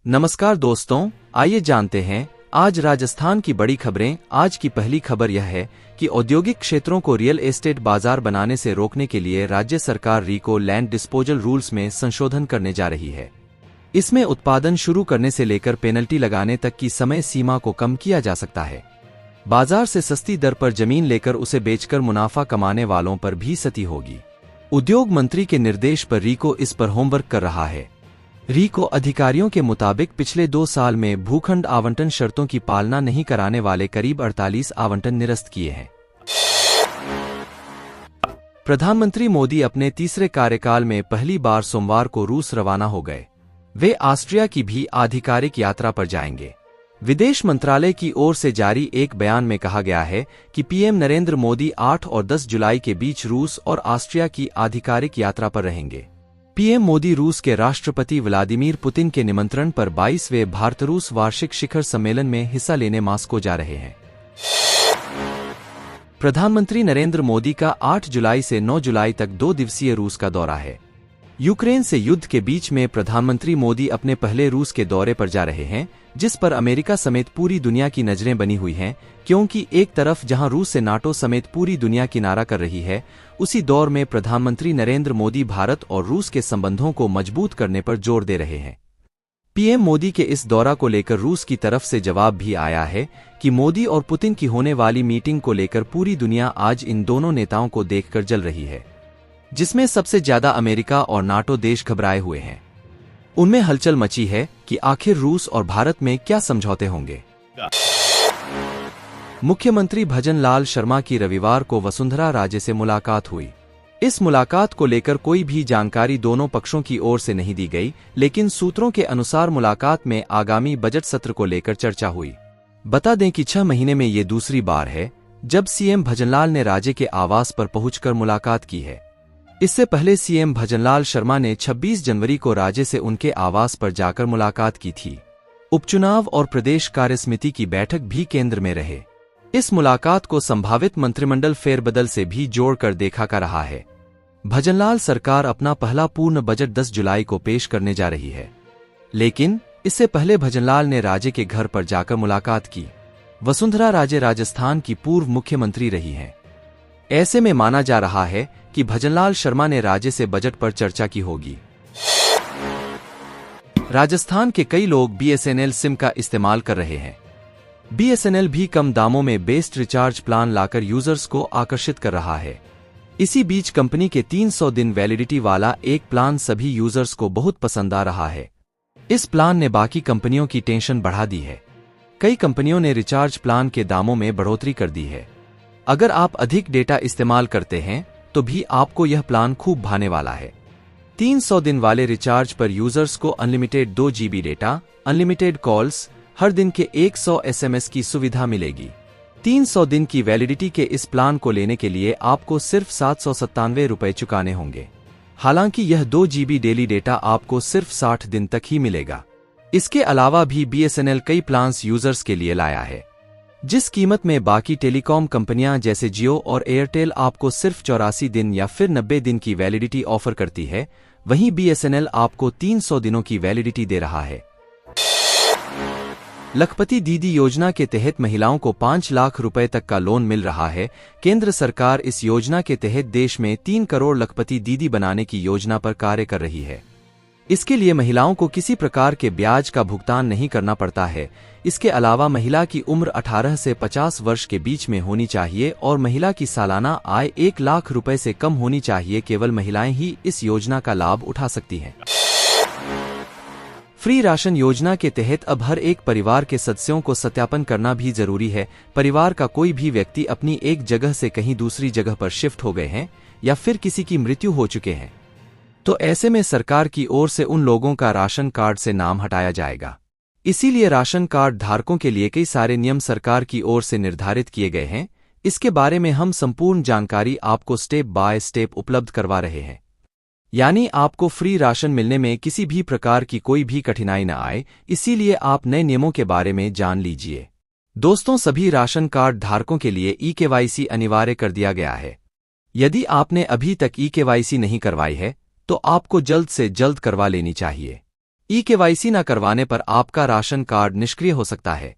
नमस्कार दोस्तों, आइए जानते हैं आज राजस्थान की बड़ी खबरें। आज की पहली खबर यह है कि औद्योगिक क्षेत्रों को रियल एस्टेट बाजार बनाने से रोकने के लिए राज्य सरकार रीको लैंड डिस्पोजल रूल्स में संशोधन करने जा रही है। इसमें उत्पादन शुरू करने से लेकर पेनल्टी लगाने तक की समय सीमा को कम किया जा सकता है। बाजार से सस्ती दर पर जमीन लेकर उसे बेचकर मुनाफा कमाने वालों पर भी सख्ती होगी। उद्योग मंत्री के निर्देश पर रीको इस पर होमवर्क कर रहा है। रीको अधिकारियों के मुताबिक पिछले 2 साल में भूखंड आवंटन शर्तों की पालना नहीं कराने वाले करीब 48 आवंटन निरस्त किए हैं। प्रधानमंत्री मोदी अपने तीसरे कार्यकाल में पहली बार सोमवार को रूस रवाना हो गए। वे ऑस्ट्रिया की भी आधिकारिक यात्रा पर जाएंगे। विदेश मंत्रालय की ओर से जारी एक बयान में कहा गया है कि पीएम नरेंद्र मोदी 8 और 10 जुलाई के बीच रूस और ऑस्ट्रिया की आधिकारिक यात्रा पर रहेंगे। पीएम मोदी रूस के राष्ट्रपति व्लादिमीर पुतिन के निमंत्रण पर 22वें भारत रूस वार्षिक शिखर सम्मेलन में हिस्सा लेने मास्को जा रहे हैं। प्रधानमंत्री नरेंद्र मोदी का 8 जुलाई से 9 जुलाई तक 2 दिवसीय रूस का दौरा है। यूक्रेन से युद्ध के बीच में प्रधानमंत्री मोदी अपने पहले रूस के दौरे पर जा रहे हैं, जिस पर अमेरिका समेत पूरी दुनिया की नजरें बनी हुई हैं, क्योंकि एक तरफ जहां रूस से नाटो समेत पूरी दुनिया किनारा कर रही है, उसी दौर में प्रधानमंत्री नरेंद्र मोदी भारत और रूस के संबंधों को मजबूत करने पर जोर दे रहे हैं। पीएम मोदी के इस दौरा को लेकर रूस की तरफ से जवाब भी आया है कि मोदी और पुतिन की होने वाली मीटिंग को लेकर पूरी दुनिया आज इन दोनों नेताओं को देखकर जल रही है, जिसमें सबसे ज्यादा अमेरिका और नाटो देश घबराए हुए हैं। उनमें हलचल मची है कि आखिर रूस और भारत में क्या समझौते होंगे। मुख्यमंत्री भजनलाल शर्मा की रविवार को वसुंधरा राजे से मुलाकात हुई। इस मुलाकात को लेकर कोई भी जानकारी दोनों पक्षों की ओर से नहीं दी गई, लेकिन सूत्रों के अनुसार मुलाकात में आगामी बजट सत्र को लेकर चर्चा हुई। बता दें कि 6 महीने में ये दूसरी बार है जब सीएम भजनलाल ने राजे के आवास पर पहुंचकर मुलाकात की है। इससे पहले सीएम भजनलाल शर्मा ने 26 जनवरी को राजे से उनके आवास पर जाकर मुलाकात की थी। उपचुनाव और प्रदेश कार्यसमिति की बैठक भी केंद्र में रहे। इस मुलाकात को संभावित मंत्रिमंडल फेरबदल से भी जोड़कर देखा जा रहा है। भजनलाल सरकार अपना पहला पूर्ण बजट 10 जुलाई को पेश करने जा रही है, लेकिन इससे पहले भजनलाल ने राजे के घर पर जाकर मुलाकात की। वसुंधरा राजे राजस्थान की पूर्व मुख्यमंत्री रही हैं। ऐसे में माना जा रहा है कि भजनलाल शर्मा ने राजे से बजट पर चर्चा की होगी। राजस्थान के कई लोग बीएसएनएल सिम का इस्तेमाल कर रहे हैं। बीएसएनएल भी कम दामों में बेस्ट रिचार्ज प्लान लाकर यूजर्स को आकर्षित कर रहा है। इसी बीच कंपनी के 300 दिन वैलिडिटी वाला एक प्लान सभी यूजर्स को बहुत पसंद आ रहा है। इस प्लान ने बाकी कंपनियों की टेंशन बढ़ा दी है। कई कंपनियों ने रिचार्ज प्लान के दामों में बढ़ोतरी कर दी है। अगर आप अधिक डेटा इस्तेमाल करते हैं तो भी आपको यह प्लान खूब भाने वाला है। 300 दिन वाले रिचार्ज पर यूजर्स को unlimited 2 GB data, unlimited calls, हर दिन के 100 SMS की सुविधा मिलेगी। 300 दिन की वैलिडिटी के इस प्लान को लेने के लिए आपको सिर्फ 797 रुपए चुकाने होंगे। हालांकि यह 2 GB डेली डेटा आपको सिर्फ 60 दिन तक ही मिलेगा। इसके अलावा भी बीएसएनएल कई प्लान्स यूजर्स के लिए लाया है। जिस कीमत में बाकी टेलीकॉम कंपनियां जैसे जियो और एयरटेल आपको सिर्फ 84 दिन या फिर 90 दिन की वैलिडिटी ऑफर करती है, वहीं बीएसएनएल आपको 300 दिनों की वैलिडिटी दे रहा है। लखपति दीदी योजना के तहत महिलाओं को 5 लाख रुपए तक का लोन मिल रहा है। केंद्र सरकार इस योजना के तहत देश में 3 करोड़ लखपति दीदी बनाने की योजना पर कार्य कर रही है। इसके लिए महिलाओं को किसी प्रकार के ब्याज का भुगतान नहीं करना पड़ता है। इसके अलावा महिला की उम्र 18 से 50 वर्ष के बीच में होनी चाहिए और महिला की सालाना आय 1 लाख रुपए से कम होनी चाहिए। केवल महिलाएं ही इस योजना का लाभ उठा सकती हैं। फ्री राशन योजना के तहत अब हर एक परिवार के सदस्यों को सत्यापन करना भी जरूरी है। परिवार का कोई भी व्यक्ति अपनी एक जगह से कहीं दूसरी जगह पर शिफ्ट हो गए हैं या फिर किसी की मृत्यु हो चुके हैं, तो ऐसे में सरकार की ओर से उन लोगों का राशन कार्ड से नाम हटाया जाएगा। इसीलिए राशन कार्ड धारकों के लिए कई सारे नियम सरकार की ओर से निर्धारित किए गए हैं। इसके बारे में हम संपूर्ण जानकारी आपको स्टेप बाय स्टेप उपलब्ध करवा रहे हैं, यानी आपको फ्री राशन मिलने में किसी भी प्रकार की कोई भी कठिनाई न आए। इसीलिए आप नए नियमों के बारे में जान लीजिए। दोस्तों, सभी राशन कार्ड धारकों के लिए ई-केवाईसी अनिवार्य कर दिया गया है। यदि आपने अभी तक ई-केवाईसी नहीं करवाई है तो आपको जल्द से जल्द करवा लेनी चाहिए। ई-केवाईसी न करवाने पर आपका राशन कार्ड निष्क्रिय हो सकता है।